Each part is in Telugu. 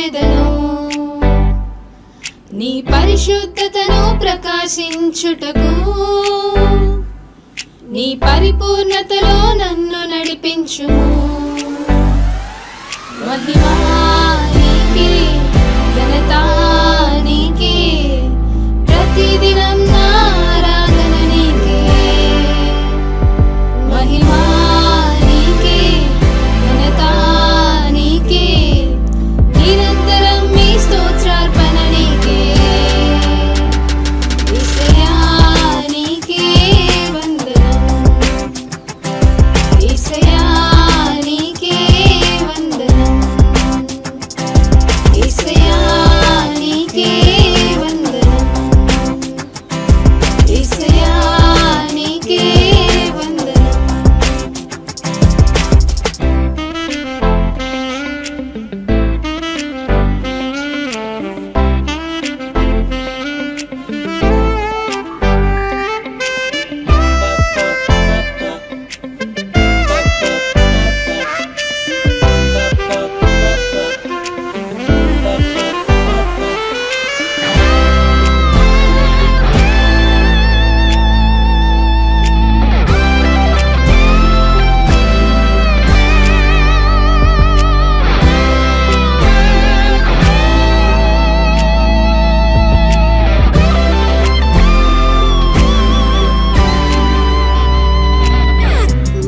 చేసెదను నీ పరిశుద్ధతను ప్రకాశించుటకు నీ పరిపూర్ణతలో నన్ను నడిపించుము మహిమా నీకే ఘనత నీకే ప్రతిదినం నా ఆరాధన నీకే మహిమా నీకే ఘనత నీకే నిరంతరం మీ స్తోత్రార్పణ నీకే యేసయ్యా నీకే వందనం యేసయ్యా నీకే వందనం యేసయ్యా నీకే వందనం యేసయ్యా నీకే వందనం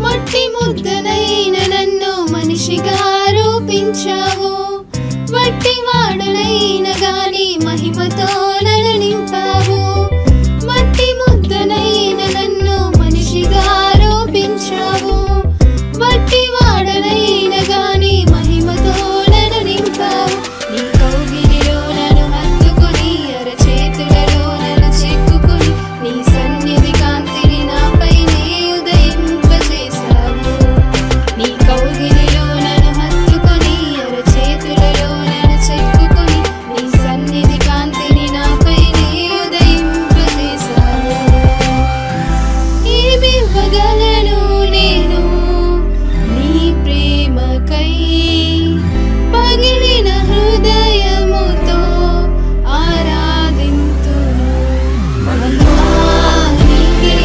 మట్టి ముద్దనైన నన్ను మనిషిగా రూపించావు వట్టి వాడనైన గాని మహిమతో నన్ను నింపావు మట్టి ముద్దనైన నన్ను మనిషిగా రూపించావు వట్టి వాడనైన గాని మహిమతో నన్ను నింపావు నీ కౌగిలిలో నన్ను హత్తుకొని అరచేతులలో నన్ను చెక్కుకొని నీ సన్నిధి కాంతిని నాపైనే ఉదయింపజేశావు నీ కౌగిలిలో నన్ను హత్తుకొని అరచేతులలో నన్ను చెక్కుకొని నీ సన్నిధి కాంతిని నాపైనే ఉదయింపజేశావు ఏమివ్వగలను నేను నీ ప్రేమకై పగిలిన హృదయముతో ఆరాధింతును మహిమా నీకే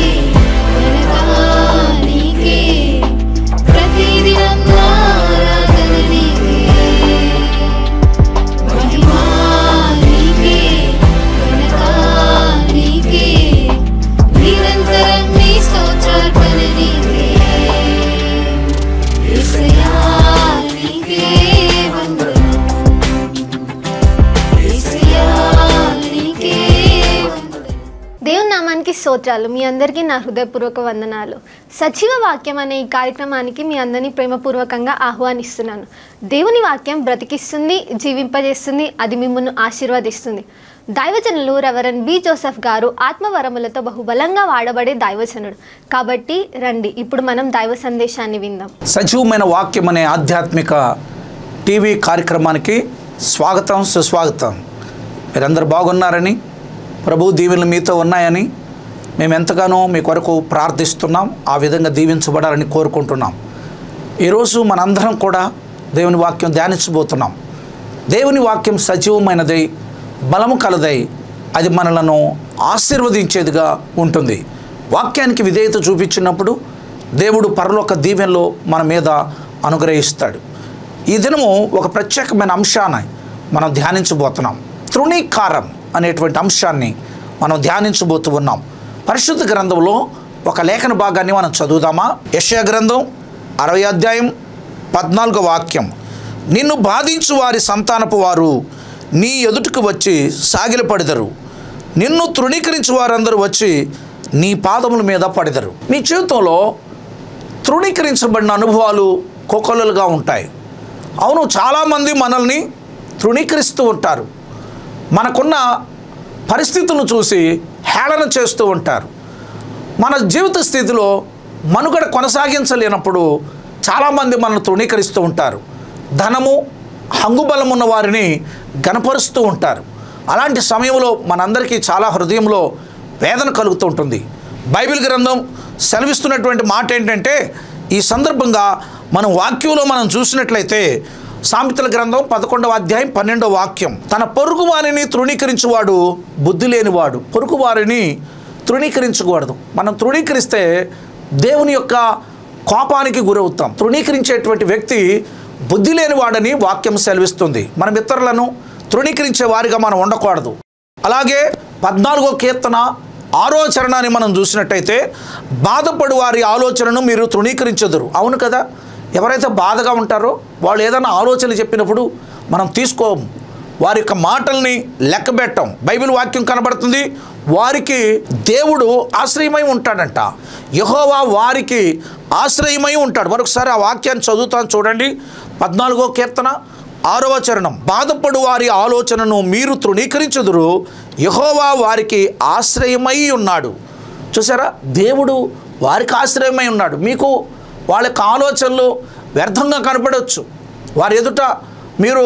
ఘనత నీకే ప్రతిదినం నా ఆరాధన నీకే మహిమా నీకే ఘనత నీకే నిరంతరం నీ స్తోత్రార్పణ నీకే యేసయ్యా నీకే వందనం యేసయ్యా నీకే వందనం దేవుని నామానికి స్తోత్రాలు. మీ అందరికీ నా హృదయపూర్వక వందనాలు. సజీవ వాక్యం అనే ఈ కార్యక్రమానికి మీ అందరినీ ప్రేమపూర్వకంగా ఆహ్వానిస్తున్నాను. దేవుని వాక్యం బ్రతికిస్తుంది, జీవింపజేస్తుంది, అది మిమ్మల్ని ఆశీర్వదిస్తుంది. దైవజనులు రెవరెండ్ బి జోసెఫ్ గారు ఆత్మవరములతో బహుబలంగా వాడబడే దైవజనుడు. కాబట్టి రండి ఇప్పుడు మనం దైవ సందేశాన్ని విందాం. సజీవమైన వాక్యం అనే ఆధ్యాత్మిక టీవీ కార్యక్రమానికి స్వాగతం, సుస్వాగతం. మీరందరూ బాగున్నారని, ప్రభు దీవెనలు మీతో ఉన్నాయని మేము ఎంతగానో మీ కొరకు ప్రార్థిస్తున్నాం. ఆ విధంగా దీవించబడాలని కోరుకుంటున్నాం. ఈరోజు మనందరం కూడా దేవుని వాక్యం ధ్యానించబోతున్నాం. దేవుని వాక్యం సజీవమైనదై బలము కలదై అది మనలను ఆశీర్వదించేదిగా ఉంటుంది. వాక్యానికి విధేయత చూపించినప్పుడు దేవుడు పరలోక దీవెనలో మన మీద అనుగ్రహిస్తాడు. ఈ దినము ఒక ప్రత్యేకమైన అంశాన్ని మనం ధ్యానించబోతున్నాం. తృణీకారం అనేటువంటి అంశాన్ని మనం ధ్యానించబోతూ ఉన్నాం. పరిశుద్ధ గ్రంథంలో ఒక లేఖన భాగాన్ని మనం చదువుదామా? యెషయా గ్రంథం 60వ అధ్యాయం 14వ వాక్యం. నిన్ను బాధించు వారి సంతానపు వారు నీ ఎదుటకు వచ్చి సాగిలపడెదరు, నిన్ను తృణీకరించు వారందరూ వచ్చి నీ పాదముల మీద పడెదరు. మీ జీవితంలో తృణీకరించబడిన అనుభవాలు కోకొల్లలుగా ఉంటాయి. అవును, చాలామంది మనల్ని తృణీకరిస్తూ ఉంటారు. మనకున్న పరిస్థితులను చూసి హేళన చేస్తూ ఉంటారు. మన జీవిత స్థితిలో మనుగడ కొనసాగించలేనప్పుడు చాలామంది మనల్ని తృణీకరిస్తూ ఉంటారు. ధనము, హంగుబలం ఉన్న వారిని గనపరుస్తూ ఉంటారు. అలాంటి సమయంలో మనందరికీ చాలా హృదయంలో వేదన కలుగుతూ ఉంటుంది. బైబిల్ గ్రంథం సెలవిస్తున్నటువంటి మాట ఏంటంటే, ఈ సందర్భంగా మనం వాక్యంలో మనం చూసినట్లయితే సామెతల గ్రంథం 11వ అధ్యాయం 12వ వాక్యం. తన పొరుగు వారిని తృణీకరించువాడు బుద్ధి లేనివాడు. పొరుగు వారిని తృణీకరించకూడదు. మనం తృణీకరిస్తే దేవుని యొక్క కోపానికి గురవుతాం. తృణీకరించేటువంటి వ్యక్తి బుద్ధి లేనివాడని వాక్యం సెలవిస్తుంది. మనం ఇతరులను తృణీకరించే వారిగా మనం ఉండకూడదు. అలాగే 14వ కీర్తన 6వ చరణాన్ని మనం చూసినట్టయితే, బాధపడు వారి ఆలోచనను మీరు తృణీకరించెదరు. అవును కదా, ఎవరైతే బాధగా ఉంటారో వాళ్ళు ఏదైనా ఆలోచనలు చెప్పినప్పుడు మనం తీసుకోము, వారి యొక్క మాటల్ని లెక్కబెట్టం. బైబిల్ వాక్యం కనబడుతుంది, వారికి దేవుడు ఆశ్రయమై ఉంటాడంట. యెహోవా వారికి ఆశ్రయమై ఉంటాడు. మరొకసారి ఆ వాక్యాన్ని చదువుతాను చూడండి. 14వ కీర్తన 6వ చరణం. బాధపడు వారి ఆలోచనను మీరు తృణీకరించుదురు, యెహోవా వారికి ఆశ్రయమై ఉన్నాడు. చూసారా, దేవుడు వారికి ఆశ్రయమై ఉన్నాడు. మీకు వాళ్ళ యొక్క ఆలోచనలు వ్యర్థంగా కనపడవచ్చు. వారి ఎదుట మీరు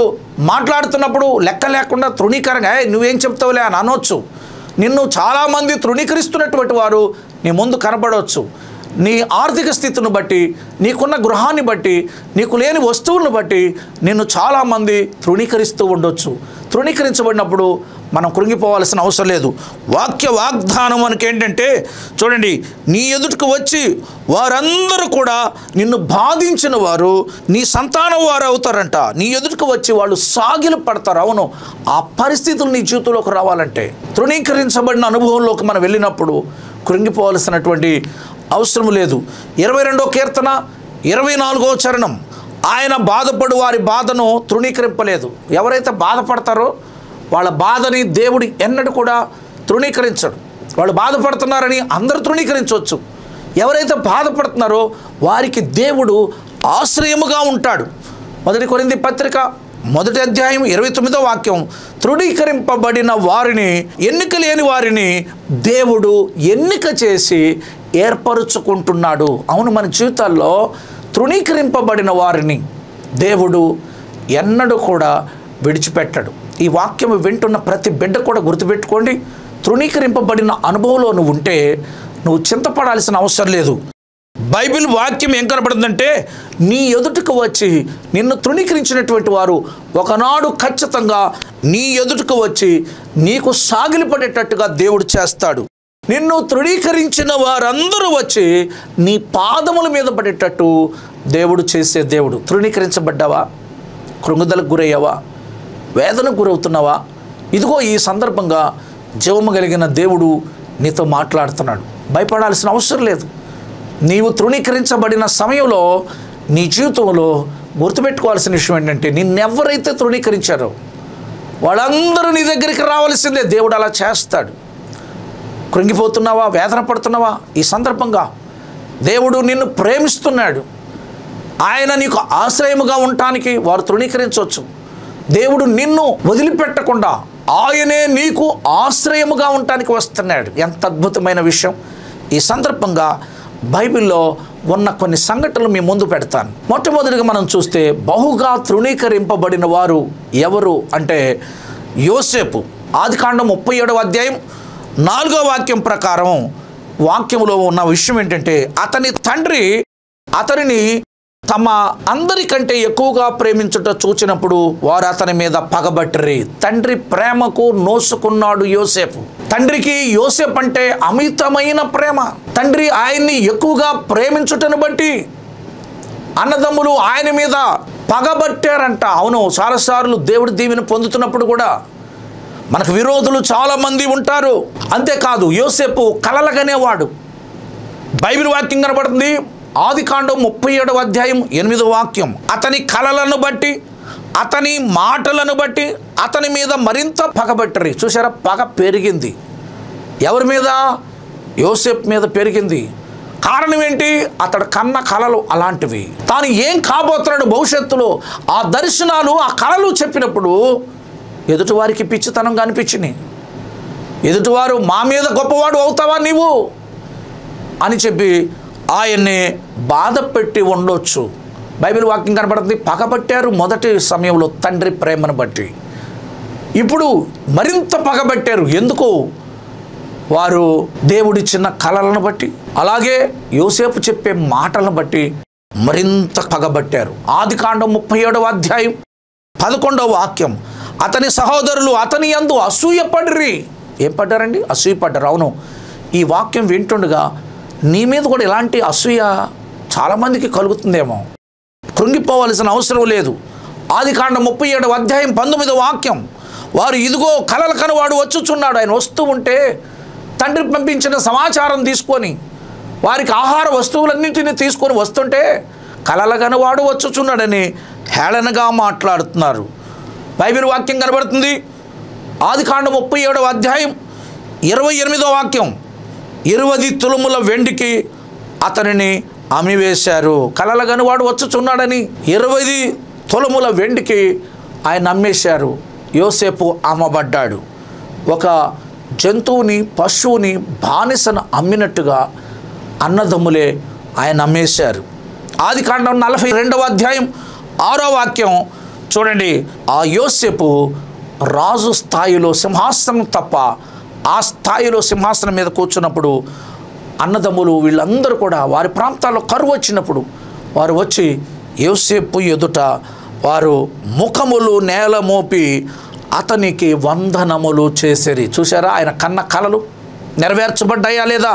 మాట్లాడుతున్నప్పుడు లెక్క లేకుండా తృణీకరంగా నువ్వేం చెప్తావులే అని అనొచ్చు. నిన్ను చాలామంది తృణీకరిస్తున్నటువంటి వారు నీ ముందు కనపడవచ్చు. నీ ఆర్థిక స్థితిని బట్టి, నీకున్న గృహాన్ని బట్టి, నీకు లేని వస్తువులను బట్టి నిన్ను చాలామంది తృణీకరిస్తూ ఉండొచ్చు. తృణీకరించబడినప్పుడు మనం కృంగిపోవాల్సిన అవసరం లేదు. వాగ్దానం మనకి ఏంటంటే, చూడండి, నీ ఎదుటికి వచ్చి వారందరూ కూడా నిన్ను బాధించిన వారు నీ సంతానం వారు అవుతారంట. నీ ఎదుటికి వచ్చి వాళ్ళు సాగిలు పడతారు. అవును, ఆ పరిస్థితులు నీ జీవితంలోకి రావాలంటే తృణీకరించబడిన అనుభవంలోకి మనం వెళ్ళినప్పుడు కృంగిపోవాల్సినటువంటి అవసరం లేదు. 22వ కీర్తన 24వ చరణం. ఆయన బాధపడు వారి బాధను తృణీకరింపలేదు. ఎవరైతే బాధపడతారో వాళ్ళ బాధని దేవుడు ఎన్నడూ కూడా తృణీకరించడు. వాళ్ళు బాధపడుతున్నారని అందరూ తృణీకరించవచ్చు. ఎవరైతే బాధపడుతున్నారో వారికి దేవుడు ఆశ్రయముగా ఉంటాడు. 1 కొరింథీ పత్రిక 1వ అధ్యాయం 29వ వాక్యం. తృణీకరింపబడిన వారిని, ఎన్నిక లేని వారిని దేవుడు ఎన్నిక చేసి ఏర్పరుచుకుంటున్నాడు. అవును, మన జీవితాల్లో తృణీకరింపబడిన వారిని దేవుడు ఎన్నడూ కూడా విడిచిపెట్టడు. ఈ వాక్యం వింటున్న ప్రతి బిడ్డ కూడా గుర్తుపెట్టుకోండి, తృణీకరింపబడిన అనుభవంలో నువ్వు ఉంటే నువ్వు చింతపడాల్సిన అవసరం లేదు. బైబిల్ వాక్యం ఏం కనబడుతుందంటే, నీ ఎదుటికి వచ్చి నిన్ను తృణీకరించినటువంటి వారు ఒకనాడు ఖచ్చితంగా నీ ఎదుటికి వచ్చి నీకు సాగిలిపడేటట్టుగా దేవుడు చేస్తాడు. నిన్ను తృణీకరించిన వారందరూ వచ్చి నీ పాదముల మీద పడేటట్టు దేవుడు చేసే దేవుడు. తృణీకరించబడ్డావా? కృంగుదలకు గురయ్యావా? వేదనకు గురవుతున్నావా? ఇదిగో ఈ సందర్భంగా జీవము కలిగిన దేవుడు నీతో మాట్లాడుతున్నాడు. భయపడాల్సిన అవసరం లేదు. నీవు తృణీకరించబడిన సమయంలో నీ జీవితంలో గుర్తుపెట్టుకోవాల్సిన విషయం ఏంటంటే, నిన్నెవరైతే తృణీకరించారో వాళ్ళందరూ నీ దగ్గరికి రావాల్సిందే. దేవుడు అలా చేస్తాడు. కృంగిపోతున్నావా? వేదన పడుతున్నావా? ఈ సందర్భంగా దేవుడు నిన్ను ప్రేమిస్తున్నాడు. ఆయన నీకు ఆశ్రయముగా ఉండటానికి వారు తృణీకరించవచ్చు. దేవుడు నిన్ను వదిలిపెట్టకుండా ఆయనే నీకు ఆశ్రయముగా ఉండటానికి వస్తున్నాడు. ఎంత అద్భుతమైన విషయం! ఈ సందర్భంగా బైబిల్లో ఉన్న కొన్ని సంఘటనలు మీ ముందు పెడతాను. మొట్టమొదటిగా మనం చూస్తే, బహుగా తృణీకరింపబడిన వారు ఎవరు అంటే యోసేపు. ఆదికాండం 37వ అధ్యాయం 4వ వాక్యం ప్రకారం వాక్యములో ఉన్న విషయం ఏంటంటే, అతని తండ్రి అతనిని తమ అందరికంటే ఎక్కువగా ప్రేమించుట చూచినప్పుడు వారు అతని మీద పగబట్టిరి. తండ్రి ప్రేమకు నోసుకున్నాడు యోసేపు. తండ్రికి యోసేపు అంటే అమితమైన ప్రేమ. తండ్రి ఆయన్ని ఎక్కువగా ప్రేమించుటను బట్టి అన్నదమ్ములు ఆయన మీద పగబట్టారంట. అవును, చాలాసార్లు దేవుడి దీవెన పొందుతున్నప్పుడు కూడా మనకు విరోధులు చాలామంది ఉంటారు. అంతేకాదు, యోసేపు కలలుగనేవాడు. బైబిల్ వాక్యం కనబడుతుంది, ఆదికాండం 37వ అధ్యాయం 8వ వాక్యం. అతని కలలను బట్టి, అతని మాటలను బట్టి అతని మీద మరింత పగబట్టరి. చూసారా, పగ పెరిగింది. ఎవరి మీద? యోసేపు మీద పెరిగింది. కారణం ఏంటి? అతడు కన్న కలలు అలాంటివి. తాను ఏం కాబోతున్నాడు భవిష్యత్తులో, ఆ దర్శనాలు, ఆ కలలు చెప్పినప్పుడు ఎదుటివారికి పిచ్చితనంగా అనిపించింది. ఎదుటివారు మా మీద గొప్పవాడు అవుతావా నీవు అని చెప్పి ఆయన్ని బాధ పెట్టి ఉండొచ్చు. బైబిల్ వాక్యం కనబడుతుంది, పగబట్టారు మొదటి సమయంలో తండ్రి ప్రేమను బట్టి. ఇప్పుడు మరింత పగబట్టారు. ఎందుకు? వారు దేవుడిచ్చిన కలలను బట్టి, అలాగే యోసేపు చెప్పే మాటలను బట్టి మరింత పగబట్టారు. ఆదికాండం 37వ అధ్యాయం 11వ వాక్యం, అతని సహోదరులు అతని యందు అసూయపడిరి. ఏం పడ్డారండి? అసూయపడ్డారు. అవును, ఈ వాక్యం వింటుండగా నీ మీద కూడా ఇలాంటి అసూయ చాలామందికి కలుగుతుందేమో. కృంగిపోవలసిన అవసరం లేదు. ఆదికాండం 37వ అధ్యాయం 19వ వాక్యం, వారు ఇదిగో కలల కనువాడు వచ్చుచున్నాడు. ఆయన వస్తూ ఉంటే తండ్రి పంపించిన సమాచారం తీసుకొని వారికి ఆహార వస్తువులన్నింటినీ తీసుకొని వస్తుంటే కలల కనువాడు వచ్చుచున్నాడని హేళనగా మాట్లాడుతున్నారు. బైబిల్ వాక్యం కనబడుతుంది. ఆదికాండం 37వ అధ్యాయం 28వ వాక్యం, 20 తులముల వెండికి అతనిని అమ్మివేశారు. కలల కనువాడు వచ్చుచున్నాడని 20 తులముల వెండికి ఆయన అమ్మేశారు. యోసేపు అమ్మబడ్డాడు. ఒక జంతువుని, పశువుని, బానిసను అమ్మినట్టుగా అన్నదమ్ములే ఆయన అమ్మేశారు. ఆదికాండం 42వ అధ్యాయం 6వ వాక్యం చూడండి. ఆ యోసేపు రాజు స్థాయిలో సింహాసనం తప్ప ఆ స్థాయిలో సింహాసనం మీద కూర్చున్నప్పుడు అన్నదమ్ములు వీళ్ళందరూ కూడా వారి ప్రాంతాల్లో కరువు వచ్చినప్పుడు వారు వచ్చి యోసేపు ఎదుట వారు ముఖములు నేల మోపి అతనికి వందనములు చేసేరి. చూసారా ఆయన కన్న కలలు నెరవేర్చబడ్డాయా లేదా?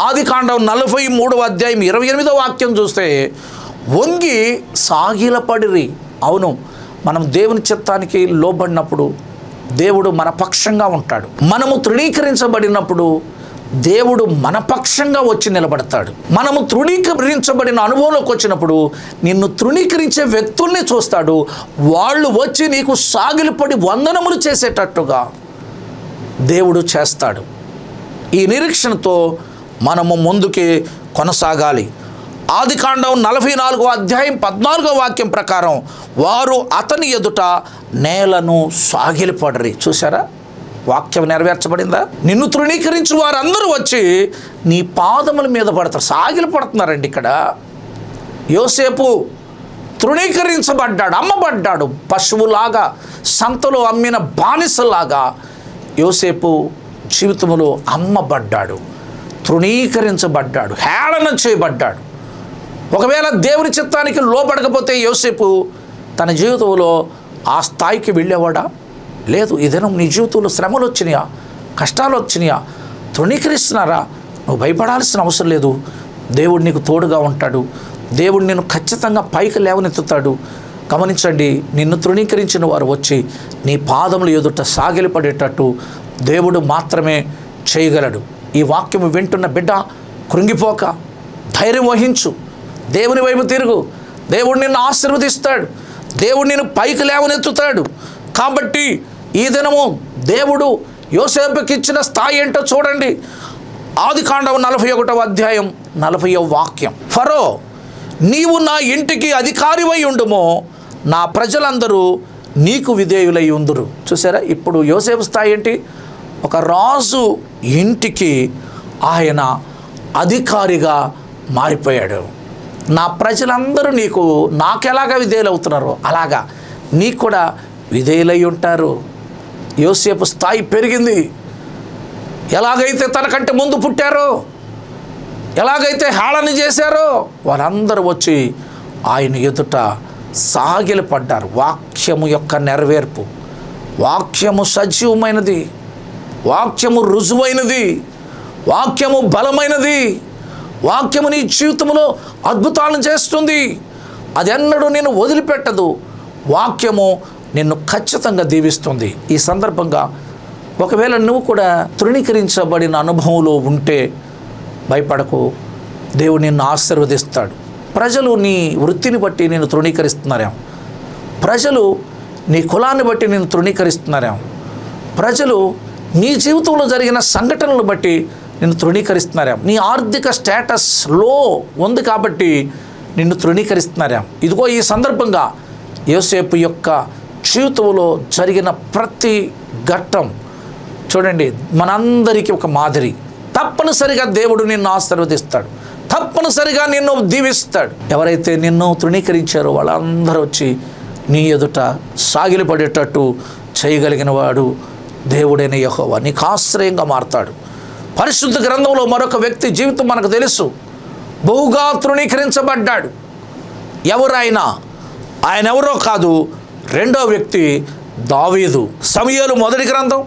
ఆదికాండం 43వ అధ్యాయం 28వ వాక్యం చూస్తే వంగి సాగిలపడిరి. అవును, మనం దేవుని చిత్తానికి లోబడినప్పుడు దేవుడు మన పక్షంగా ఉంటాడు. మనము తృణీకరించబడినప్పుడు దేవుడు మన పక్షంగా వచ్చి నిలబడతాడు. మనము తృణీకరించబడిన అనుభవంలోకి వచ్చినప్పుడు నిన్ను తృణీకరించే వ్యక్తుల్ని చూస్తాడు. వాళ్ళు వచ్చి నీకు సాగిలపడి వందనములు చేసేటట్టుగా దేవుడు చేస్తాడు. ఈ నిరీక్షణతో మనము ముందుకి కొనసాగాలి. ఆదికాండం 44వ అధ్యాయం 14వ వాక్యం ప్రకారం వారు అతని ఎదుట నేలను సాగిలపడరి. చూసారా, వాక్యం నెరవేర్చబడిందా? నిన్ను తృణీకరించి వారందరూ వచ్చి నీ పాదముల మీద పడతారు. సాగిలపడుతున్నారండి. ఇక్కడ యోసేపు తృణీకరించబడ్డాడు, అమ్మబడ్డాడు. పశువులాగా, సంతలో అమ్మిన బానిసలాగా యోసేపు జీవితంలో అమ్మబడ్డాడు, తృణీకరించబడ్డాడు, హేళన చేయబడ్డాడు. ఒకవేళ దేవుని చిత్తానికి లోబడకపోతే యోసేపు తన జీవితంలో ఆ స్థాయికి వెళ్ళేవాడా? లేదు. ఏదైనా నీ జీవితంలో శ్రమలు వచ్చినాయా, కష్టాలు వచ్చినాయా, తృణీకరిస్తున్నారా? నువ్వు భయపడాల్సిన అవసరం లేదు. దేవుడు నీకు తోడుగా ఉంటాడు. దేవుడు నిన్ను ఖచ్చితంగా పైకి లేవనెత్తుతాడు. గమనించండి, నిన్ను తృణీకరించిన వారు వచ్చి నీ పాదములు ఎదుట సాగిలపడేటట్టు దేవుడు మాత్రమే చేయగలడు. ఈ వాక్యము వింటున్న బిడ్డ, కృంగిపోక ధైర్యం వహించు. దేవుని వైపు తిరుగు. దేవుడు నిన్ను ఆశీర్వదిస్తాడు. దేవుడు నిన్ను పైకి లేవనెత్తుతాడు. కాబట్టి ఈ దినము దేవుడు యోసేపుకి ఇచ్చిన స్థాయి ఏంటో చూడండి. ఆదికాండం 41వ అధ్యాయం 40వ వాక్యం, ఫరో నీవు నా ఇంటికి అధికారివై ఉండుమో, నా ప్రజలందరూ నీకు విధేయులై ఉందురు. చూసారా, ఇప్పుడు యోసేపు స్థాయి ఏంటి? ఒక రాజు ఇంటికి ఆయన అధికారిగా మారిపోయాడు. నా ప్రజలందరూ నాకెలాగా విధేయులు అవుతున్నారో అలాగా నీకు కూడా విధేయులై ఉంటారు. యోసేపు స్థాయి పెరిగింది. ఎలాగైతే తనకంటే ముందు పుట్టారో, ఎలాగైతే హేళన చేశారో వారందరూ వచ్చి ఆయన ఎదుట సాగిలపడ్డారు. వాక్యము యొక్క నెరవేర్పు. వాక్యము సజీవమైనది, వాక్యము రుజువైనది, వాక్యము బలమైనది. వాక్యము నీ జీవితంలో అద్భుతాలను చేస్తుంది. అది ఎన్నడూ నేను వదిలిపెట్టదు. వాక్యము నిన్ను ఖచ్చితంగా దీవిస్తుంది. ఈ సందర్భంగా ఒకవేళ నువ్వు కూడా తృణీకరించబడిన అనుభవంలో ఉంటే భయపడకు. దేవుడు నిన్ను ఆశీర్వదిస్తాడు. ప్రజలు నీ వృత్తిని బట్టి నిన్ను తృణీకరిస్తున్నారేమో, ప్రజలు నీ కులాన్ని బట్టి నిన్ను తృణీకరిస్తున్నారేమో, ప్రజలు నీ జీవితంలో జరిగిన సంఘటనలు బట్టి నిన్ను తృణీకరిస్తున్నారేమో, నీ ఆర్థిక స్టేటస్ లో ఉంది కాబట్టి నిన్ను తృణీకరిస్తున్నారేమో. ఇదిగో ఈ సందర్భంగా యోసేపు యొక్క జీవితంలో జరిగిన ప్రతి ఘట్టం చూడండి, మనందరికీ ఒక మాదిరి. తప్పనిసరిగా దేవుడు నిన్ను ఆశీర్వదిస్తాడు, తప్పనిసరిగా నిన్ను దీవిస్తాడు. ఎవరైతే నిన్ను తృణీకరించారో వాళ్ళందరూ వచ్చి నీ ఎదుట సాగిలపడేటట్టు చేయగలిగిన వాడు దేవుడైన యెహోవా. నీకు ఆశ్రయంగా మారతాడు. పరిశుద్ధ గ్రంథంలో మరొక వ్యక్తి జీవితం మనకు తెలుసు. బహుగా తృణీకరించబడ్డాడు. ఎవరైనా ఆయన ఎవరో కాదు, రెండో వ్యక్తి దావీదు. సమూయేలు మొదటి గ్రంథం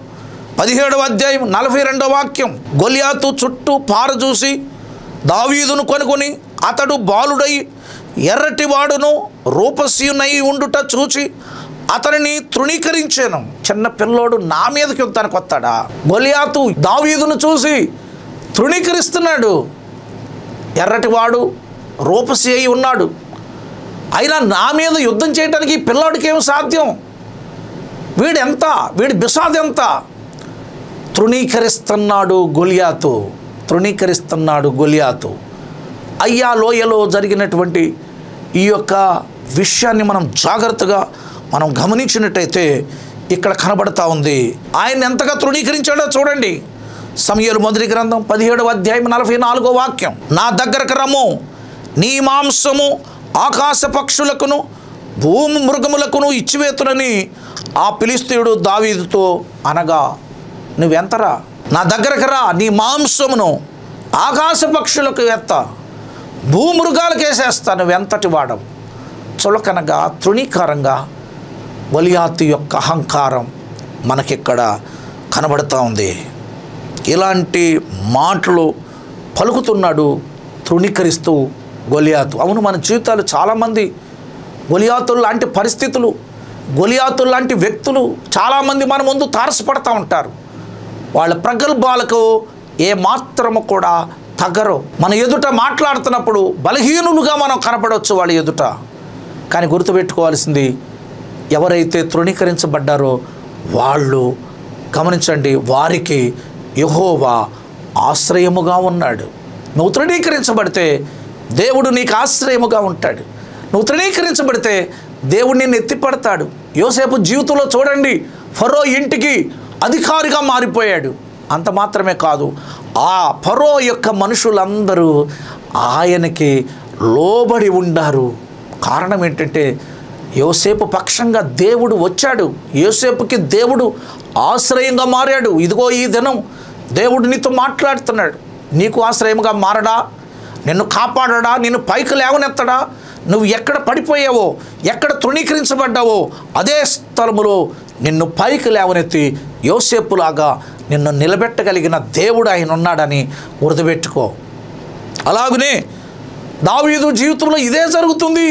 17వ అధ్యాయం 42వ వాక్యం. గొలియాతు చుట్టూ పారజూసి దావీదును కొనుక్కొని అతడు బాలుడై ఎర్రటివాడును రూపసీయునై ఉండుట చూచి అతనిని తృణీకరించాను. చిన్న పిల్లోడు నా మీదకి యుద్ధానికి వస్తాడా? గొలియాతు దావీదును చూసి తృణీకరిస్తున్నాడు. ఎర్రటివాడు రూపసి అయి ఉన్నాడు, అయినా నా మీద యుద్ధం చేయడానికి ఈ పిల్లాడికి ఏం సాధ్యం? వీడి బిసాద్ ఎంత? తృణీకరిస్తున్నాడు గొలియాతు. అయ్యా లోయలో జరిగినటువంటి ఈ యొక్క విషయాన్ని మనం జాగ్రత్తగా గమనించినట్టయితే ఇక్కడ కనబడతా ఉంది. ఆయన ఎంతగా తృణీకరించాడో చూడండి. సమూయేలు మొదటి గ్రంథం 17వ అధ్యాయం 44వ వాక్యం. నా దగ్గరకు రమ్ము, నీ మాంసము ఆకాశ పక్షులకును భూమి మృగములకును ఇచ్చివేతునని ఆ ఫిలిష్తీయుడు దావీదుతో అనగా, నువ్వెంతరా? నా దగ్గరకు రా, నీ మాంసమును ఆకాశ పక్షులకు ఎత్త, భూమృగాలకు వేసేస్తా, నువ్వెంతటి వాడవు? చులకనగా తృణీకారంగా గొలియాతు యొక్క అహంకారం మనకిక్కడ కనబడుతూ ఉంది. ఇలాంటి మాటలు పలుకుతున్నాడు తృణీకరిస్తూ గొలియాతు. అవును, మన జీవితాలు చాలామంది గొలియాతులు లాంటి పరిస్థితులు, గొలియాతులు లాంటి వ్యక్తులు చాలామంది మన ముందు తారసపడతా ఉంటారు. వాళ్ళ ప్రగల్భాలకు ఏమాత్రము కూడా తగ్గరు. మన ఎదుట మాట్లాడుతున్నప్పుడు బలహీనులుగా మనం కనపడవచ్చు వాళ్ళ ఎదుట. కానీ గుర్తుపెట్టుకోవాల్సింది, ఎవరైతే తృణీకరించబడ్డారో వాళ్ళు గమనించండి, వారికి యెహోవా ఆశ్రయముగా ఉన్నాడు. నువ్వు తృణీకరించబడితే దేవుడు నీకు ఆశ్రయముగా ఉంటాడు. నువ్వు తృణీకరించబడితే దేవుడు నిన్ను ఎత్తిపడతాడు. యోసేపు జీవితంలో చూడండి, ఫరో ఇంటికి అధికారిగా మారిపోయాడు. అంత మాత్రమే కాదు, ఆ ఫరో యొక్క మనుషులందరూ ఆయనకి లోబడి ఉండారు. కారణం ఏంటంటే యోసేపు పక్షంగా దేవుడు వచ్చాడు. యోసేపుకి దేవుడు ఆశ్రయంగా మారాడు. ఇదిగో ఈ దినం దేవుడు నీతో మాట్లాడుతున్నాడు. నీకు ఆశ్రయంగా మారడా? నిన్ను కాపాడడా? నిన్ను పైకి లేవనెత్తడా? నువ్వు ఎక్కడ పడిపోయావో, ఎక్కడ తృణీకరించబడ్డావో అదే స్థలములో నిన్ను పైకి లేవనెత్తి యోసేపులాగా నిన్ను నిలబెట్టగలిగిన దేవుడు ఆయన ఉన్నాడని గుర్తుపెట్టుకో. అలాగనే దావీదు జీవితంలో ఇదే జరుగుతుంది.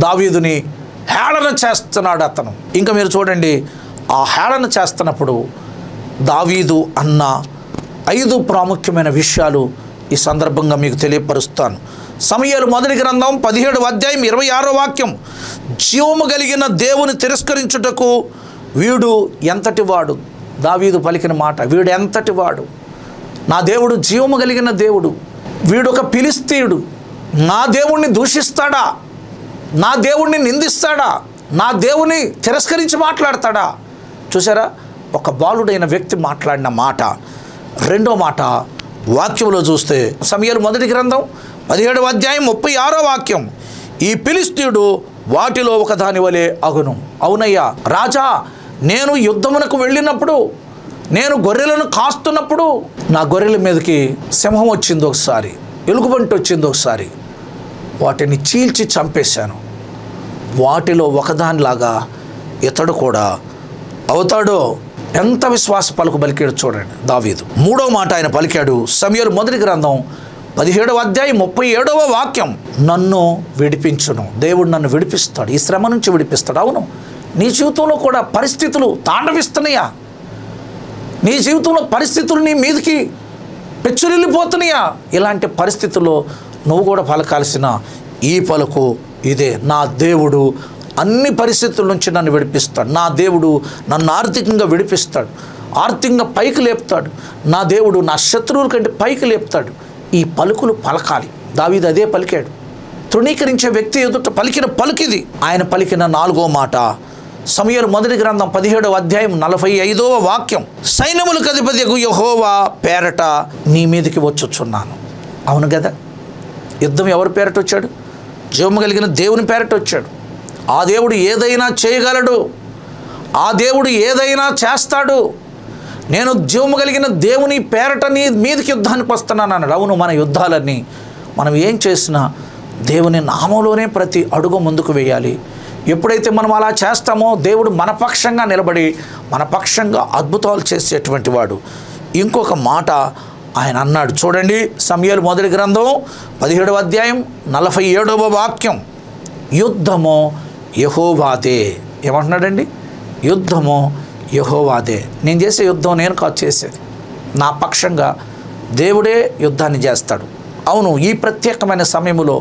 దావీదుని హేళన చేస్తున్నాడు అతను. ఇంకా మీరు చూడండి, ఆ హేళన చేస్తున్నప్పుడు దావీదు అన్న 5 ప్రాముఖ్యమైన విషయాలు ఈ సందర్భంగా మీకు తెలియపరుస్తాను. సమూయేలు మొదటి గ్రంథం 17వ అధ్యాయం 26వ వాక్యం. జీవము కలిగిన దేవుని తిరస్కరించుటకు వీడు ఎంతటి వాడు? దావీదు పలికిన మాట, వీడు ఎంతటి వాడు? నా దేవుడు జీవము కలిగిన దేవుడు, వీడు ఒక ఫిలిష్తీయుడు. నా దేవుణ్ణి దూషిస్తాడా? నా దేవుణ్ణి నిందిస్తాడా? నా దేవుని తిరస్కరించి మాట్లాడతాడా? చూసారా, ఒక బాలుడైన వ్యక్తి మాట్లాడిన మాట. రెండో మాట వాక్యంలో చూస్తే సమూయేలు మొదటి గ్రంథం 17వ అధ్యాయం 36వ వాక్యం. ఈ ఫిలిష్తీయుడు వాటిలో ఒక దాని వలె అగును. అవునయ్యా రాజా, నేను యుద్ధమునకు వెళ్ళినప్పుడు, నేను గొర్రెలను కాస్తున్నప్పుడు నా గొర్రెల మీదకి సింహం వచ్చింది ఒకసారి, ఎలుగుబంటి వచ్చింది ఒకసారి, వాటిని చీల్చి చంపేశాను. వాటిలో ఒకదానిలాగా ఇతడు కూడా అవుతాడో. ఎంత విశ్వాస పలుకు పలికాడు చూడండి దావీదు. మూడో మాట ఆయన పలికాడు. సమూయేలు మొదటి గ్రంథం 17వ అధ్యాయం 37వ వాక్యం. నన్ను విడిపించును. దేవుడు నన్ను విడిపిస్తాడు, ఈ శ్రమ నుంచి విడిపిస్తాడు. అవును, నీ జీవితంలో కూడా పరిస్థితులు తాండవిస్తున్నాయా? నీ జీవితంలో పరిస్థితులు నీ మీదకి పెచ్చురిల్లిపోతున్నాయా? ఇలాంటి పరిస్థితుల్లో నువ్వు కూడా పలకాల్సిన ఈ పలుకు ఇదే. నా దేవుడు అన్ని పరిస్థితుల నుంచి నన్ను విడిపిస్తాడు. నా దేవుడు నన్ను ఆర్థికంగా విడిపిస్తాడు, ఆర్థికంగా పైకి లేపుతాడు. నా దేవుడు నా శత్రువుల కంటే పైకి లేపుతాడు. ఈ పలుకులు పలకాలి. దావీదు అదే పలికాడు. తృణీకరించే వ్యక్తి ఎదుట పలికిన పలుకిది. ఆయన పలికిన 4వ మాట సమూయేలు మొదటి గ్రంథం 17వ అధ్యాయం 45వ వాక్యం. సైన్యములకు అధిపతియగు యెహోవా పేరట నీ మీదకి వచ్చుచున్నాను. అవును కదా, యుద్ధం ఎవరి పేరట వచ్చాడు? జీవము కలిగిన దేవుని పేరట వచ్చాడు. ఆ దేవుడు ఏదైనా చేయగలడు, ఆ దేవుడు ఏదైనా చేస్తాడు. నేను జీవము కలిగిన దేవుని పేరట నీ మీదకి యుద్ధానికి వస్తున్నాను అన్నాడు. అవును, మన యుద్ధాలన్నీ మనం ఏం చేసినా దేవుని నామంలోనే ప్రతి అడుగు ముందుకు వేయాలి. ఎప్పుడైతే మనం అలా చేస్తామో దేవుడు మన పక్షంగా నిలబడి మన పక్షంగా అద్భుతాలు చేసేటువంటి వాడు. ఇంకొక మాట ఆయన అన్నాడు చూడండి, సమూయేలు మొదటి గ్రంథం 17వ అధ్యాయం 47వ వాక్యం, యుద్ధము యెహోవాదే. ఏమంటున్నాడండి? యుద్ధము యెహోవాదే. నేను చేసే యుద్ధం నేను కాదు చేసేది, నా పక్షంగా దేవుడే యుద్ధాన్ని చేస్తాడు. అవును, ఈ ప్రత్యేకమైన సమయంలో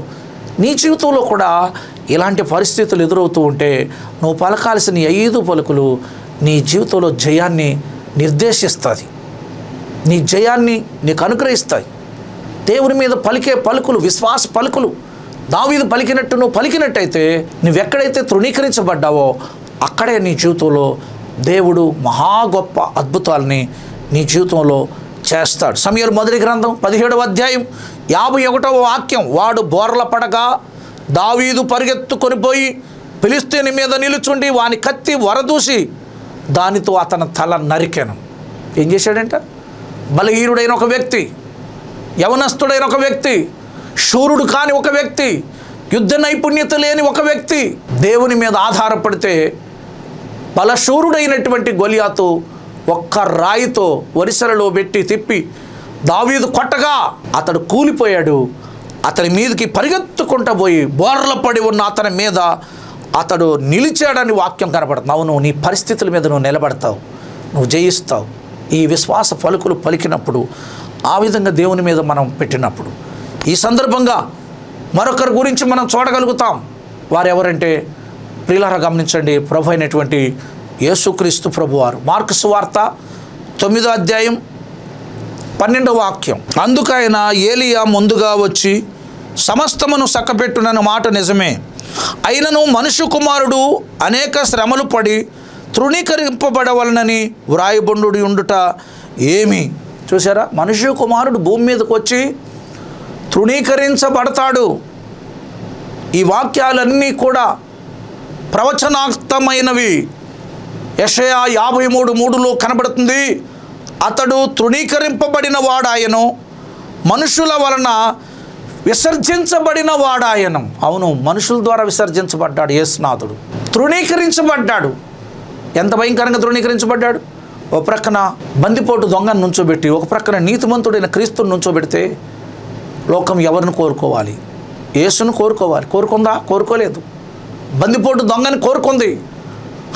నీ జీవితంలో కూడా ఇలాంటి పరిస్థితులు ఎదురవుతూ ఉంటే నువ్వు పలకాల్సిన 5 పలుకులు నీ జీవితంలో జయాన్ని నిర్దేశిస్తుంది, నీ జయాన్ని నీకు అనుగ్రహిస్తాయి. దేవుని మీద పలికే పలుకులు విశ్వాస పలుకులు. దావీదు పలికినట్టు నువ్వు పలికినట్టయితే నువ్వెక్కడైతే తృణీకరించబడ్డావో అక్కడే నీ జీవితంలో దేవుడు మహా గొప్ప అద్భుతాలని నీ జీవితంలో చేస్తాడు. సమూయేలు మొదటి గ్రంథం 17వ అధ్యాయం 51వ వాక్యం, వాడు బోర్ల పడగా దావీదు పరిగెత్తుకొని పోయి ఫిలిష్తీయుని మీద నిలుచుండి వాని కత్తి వరదూసి దానితో అతని తల నరికాను. ఏం చేశాడంట? బలహీనుడైన ఒక వ్యక్తి, యవనస్తుడైన ఒక వ్యక్తి, శూరుడు కాని ఒక వ్యక్తి, యుద్ధ నైపుణ్యత లేని ఒక వ్యక్తి దేవుని మీద ఆధారపడితే బలశూరుడైనటువంటి గొలియాతు ఒక్క రాయితో వరిసెలలో పెట్టి తిప్పి దావీదు కొట్టగా అతడు కూలిపోయాడు. అతని మీదకి పరిగెత్తుకుంటూ పోయి బోర్ల పడి ఉన్న అతని మీద అతడు నిలిచాడని వాక్యం కనపడుతుంది. అవును, నీ పరిస్థితుల మీద నువ్వు నిలబడతావు, నువ్వు జయిస్తావు. ఈ విశ్వాస పలుకులు పలికినప్పుడు, ఆ విధంగా దేవుని మీద మనం పెట్టినప్పుడు, ఈ సందర్భంగా మరొకరి గురించి మనం చూడగలుగుతాం. వారు ఎవరంటే ప్రియులారా గమనించండి, ప్రభు అయినటువంటి యేసుక్రీస్తు ప్రభువారు. మార్కు సువార్త 9వ అధ్యాయం 12వ వాక్యం, అందుకైన ఏలియా ముందుగా వచ్చి సమస్తమును చక్కబెట్టునన్న మాట నిజమే, అయినను మనుష్య కుమారుడు అనేక శ్రమలు పడి తృణీకరింపబడవలనని వ్రాయబొండు ఉండుట ఏమి? చూసారా, మనుష్య కుమారుడు భూమి మీదకి వచ్చి తృణీకరించబడతాడు. ఈ వాక్యాలన్నీ కూడా ప్రవచనార్థమైనవి. యెషయా 53:3లో కనబడుతుంది, అతడు తృణీకరింపబడిన వాడాయను, మనుషుల వలన విసర్జించబడిన వాడాయను. అవును, మనుషుల ద్వారా విసర్జించబడ్డాడు యేసునాథుడు, తృణీకరించబడ్డాడు. ఎంత భయంకరంగా తృణీకరించబడ్డాడు! ఒక ప్రక్కన బందిపోటు దొంగను నుంచోబెట్టి, ఒక ప్రక్కన నీతిమంతుడైన క్రీస్తుని నుంచోబెడితే లోకం ఎవరిని కోరుకోవాలి? యేసును కోరుకోవాలి. కోరుకుందా? కోరుకోలేదు. బందిపోటు దొంగని కోరుకుంది,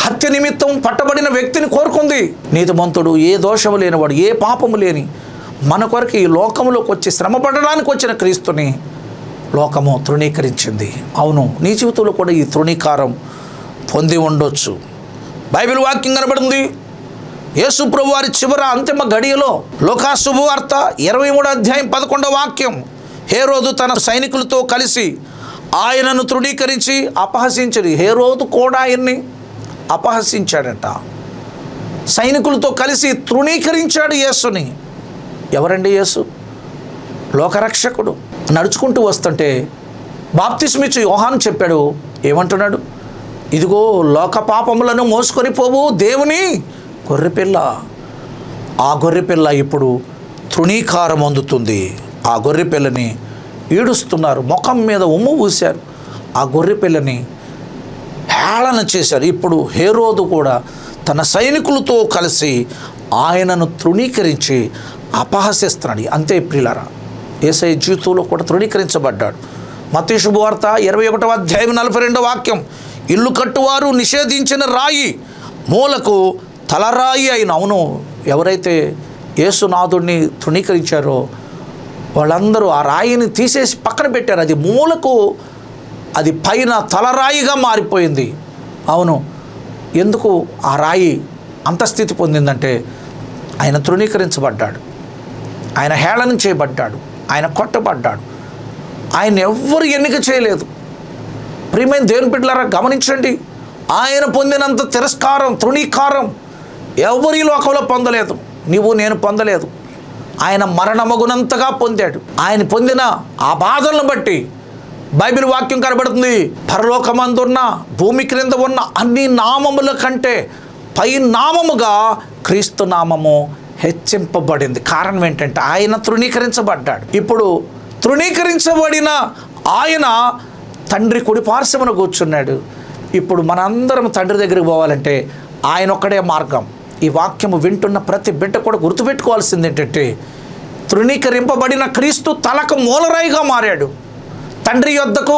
హత్య నిమిత్తం పట్టబడిన వ్యక్తిని కోరుకుంది. నీతిమంతుడు, ఏ దోషము లేనివాడు, ఏ పాపము లేని మన కొరకు ఈ లోకంలోకి వచ్చి శ్రమపడడానికి వచ్చిన క్రీస్తుని లోకము తృణీకరించింది. అవును, నీ జీవితంలో కూడా ఈ తృణీకారం పొంది ఉండొచ్చు. బైబిల్ వాక్యం కనబడుతుంది, యేసు ప్రభు వారి చివర అంతిమ గడియలో లూకా శుభవార్త 23వ అధ్యాయం 11వ వాక్యం, హేరోదు తన సైనికులతో కలిసి ఆయనను తృణీకరించి అపహసించడు. హేరోదు కూడా ఆయన్ని అపహసించాడట. సైనికులతో కలిసి తృణీకరించాడు యేసుని. ఎవరండి యేసు? లోకరక్షకుడు. నడుచుకుంటూ వస్తుంటే బాప్తిస్మిచ్చు యోహాను చెప్పాడు, ఏమంటున్నాడు? ఇదిగో లోక పాపములను మోసుకొని పోవు దేవుని గొర్రెపిల్ల. ఆ గొర్రెపిల్ల ఇప్పుడు తృణీకారం అందుతుంది. ఆ గొర్రెపిల్లని ఈడుస్తున్నారు, ముఖం మీద ఉమ్ము పూశారు, ఆ గొర్రెపిల్లని హేళన చేశారు. ఇప్పుడు హేరోదు కూడా తన సైనికులతో కలిసి ఆయనను తృణీకరించి అపహసిస్తున్నాడు. అంతే ప్రియులారా, యేసయ్య జీవితంలో కూడా తృణీకరించబడ్డాడు. మత్తయి శుభవార్త 21వ అధ్యాయం 42వ వాక్యం, ఇల్లు కట్టువారు నిషేధించిన రాయి మూలకు తలరాయి అయిన. అవును, ఎవరైతే యేసునాథుడిని తృణీకరించారో వాళ్ళందరూ ఆ రాయిని తీసేసి పక్కన పెట్టారు. అది మూలకు, అది పైన తలరాయిగా మారిపోయింది. అవును, ఎందుకు ఆ రాయి అంత స్థితి పొందిందంటే ఆయన తృణీకరించబడ్డాడు, ఆయన హేళన చేయబడ్డాడు, ఆయన కొట్టబడ్డాడు. ఆయన ఎవ్వరు ఎన్నిక చేయలేదు. ప్రియమైన దేవుని బిడ్డలారా గమనించండి, ఆయన పొందినంత తిరస్కారం, తృణీకారం ఎవరి లోకంలో పొందలేదు. నీవు నేను పొందలేదు. ఆయన మరణమగునంతగా పొందాడు. ఆయన పొందిన ఆ బాధలను బట్టి బైబిల్ వాక్యం కనబడుతుంది, పరలోకమందున్న భూమి క్రింద ఉన్న అన్ని నామముల కంటే పై నామముగా క్రీస్తు నామము హెచ్చింపబడింది. కారణం ఏంటంటే ఆయన తృణీకరించబడ్డాడు. ఇప్పుడు తృణీకరించబడిన ఆయన తండ్రి కుడి పార్శ్వమున కూర్చున్నాడు. ఇప్పుడు మనందరం తండ్రి దగ్గరికి పోవాలంటే ఆయన ఒక్కడే మార్గం. ఈ వాక్యము వింటున్న ప్రతి బిడ్డ కూడా గుర్తుపెట్టుకోవాల్సింది ఏంటంటే, తృణీకరింపబడిన క్రీస్తు తలకు మూలరాయిగా మారాడు. తండ్రి యొద్దకు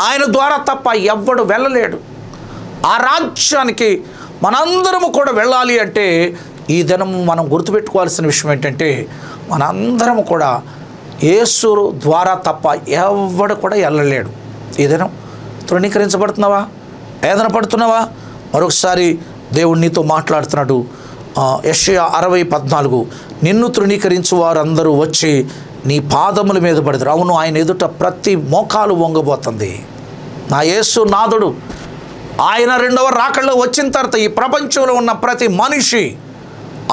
ఆయన ద్వారా తప్ప ఎవ్వడు వెళ్ళలేడు. ఆ రాజ్యానికి మనందరము కూడా వెళ్ళాలి అంటే ఈ దినం మనం గుర్తుపెట్టుకోవాల్సిన విషయం ఏంటంటే, మనందరము కూడా యేసు ద్వారా తప్ప ఎవ్వడు కూడా వెళ్ళలేడు. ఈ దినం తృణీకరించబడుతున్నావా? వేదన పడుతున్నావా? మరొకసారి దేవుడు నీతో మాట్లాడుతున్నాడు. యెషయా 60:14, నిన్ను తృణీకరించు వారందరూ వచ్చి నీ పాదముల మీద పడతారు. అవును, ఆయన ఎదుట ప్రతి మోకాలు వంగబోతుంది. నా యేసు నాథుడు ఆయన రెండవ రాకడలో వచ్చిన తర్వాత ఈ ప్రపంచంలో ఉన్న ప్రతి మనిషి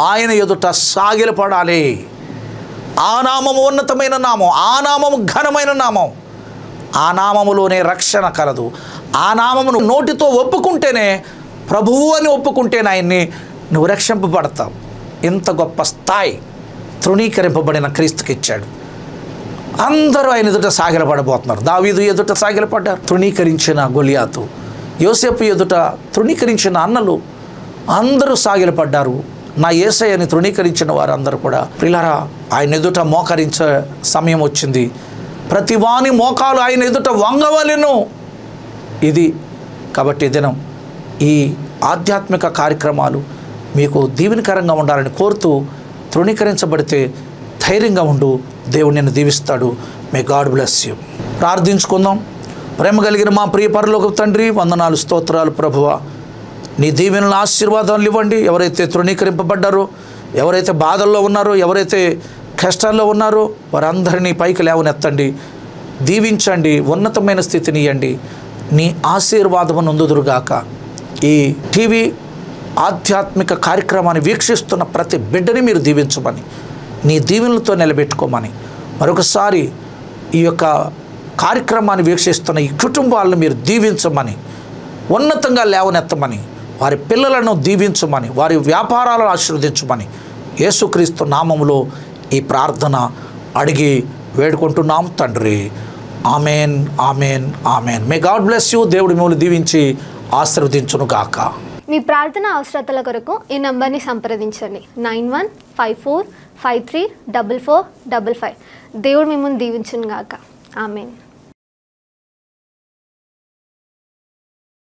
ఆయన ఎదుట సాగిలపడాలి. ఆ నామము ఉన్నతమైన నామం, ఆ నామము ఘనమైన నామం, ఆ నామములోనే రక్షణ కలదు. ఆ నామమును నోటితో ఒప్పుకుంటేనే, ప్రభువు అని ఒప్పుకుంటేనే ఆయన్ని నువ్వు రక్షింపబడతావు. ఇంత గొప్ప స్థాయి తృణీకరింపబడిన క్రీస్తుకి ఇచ్చాడు. అందరూ ఆయన ఎదుట సాగిలపడబోతున్నారు. దావీదు ఎదుట సాగిలపడ్డారు, తృణీకరించిన గొలియాతు. యోసేపు ఎదుట తృణీకరించిన అన్నలు అందరూ సాగిలపడ్డారు. నా యేసయ్యని తృణీకరించిన వారందరూ కూడా ప్రియులారా ఆయన ఎదుట మోకరించే సమయం వచ్చింది. ప్రతి వాని మోకాలు ఆయన ఎదుట వంగవలెను. ఇది కాబట్టి దినం ఈ ఆధ్యాత్మిక కార్యక్రమాలు మీకు దీవెనకరంగా ఉండాలని కోరుతూ, తృణీకరించబడితే ధైర్యంగా ఉండు, దేవుడు నిన్ను దీవిస్తాడు. May God bless you. ప్రార్థించుకుందాం. ప్రేమ కలిగిన మా ప్రియ పరలోకపు తండ్రి, వందనాలు, స్తోత్రాలు ప్రభువా. నీ దీవెనల ఆశీర్వాదాలు ఇవ్వండి. ఎవరైతే తృణీకరింపబడ్డారో, ఎవరైతే బాధల్లో ఉన్నారో, ఎవరైతే కష్టాల్లో ఉన్నారో వారందరినీ పైకి లేవనెత్తండి, దీవించండి, ఉన్నతమైన స్థితిని ఇవ్వండి. నీ ఆశీర్వాదమును అందుదురుగాక. ఈ టీవీ ఆధ్యాత్మిక కార్యక్రమాన్ని వీక్షిస్తున్న ప్రతి బిడ్డని మీరు దీవించమని, నీ దీవెనలతో నిలబెట్టుకోమని, మరొకసారి ఈ యొక్క కార్యక్రమాన్ని వీక్షిస్తున్న ఈ కుటుంబాలను మీరు దీవించమని, ఉన్నతంగా లేవనెత్తమని, వారి పిల్లలను దీవించమని, వారి వ్యాపారాలను ఆశీర్వదించమని యేసుక్రీస్తు నామములో ఈ ప్రార్థన అడిగి వేడుకుంటున్నాం తండ్రి. Amen, amen, amen. May God bless you. దేవుడి మిమ్మల్ని దీవించి ఆశీర్వదించును గాక. మీ ప్రార్థన అవసరతల కొరకు ఈ నంబర్ని సంప్రదించండి. 9154534455. దేవుడు మిమ్మల్ని దీవించును గాక. ఆమెన్.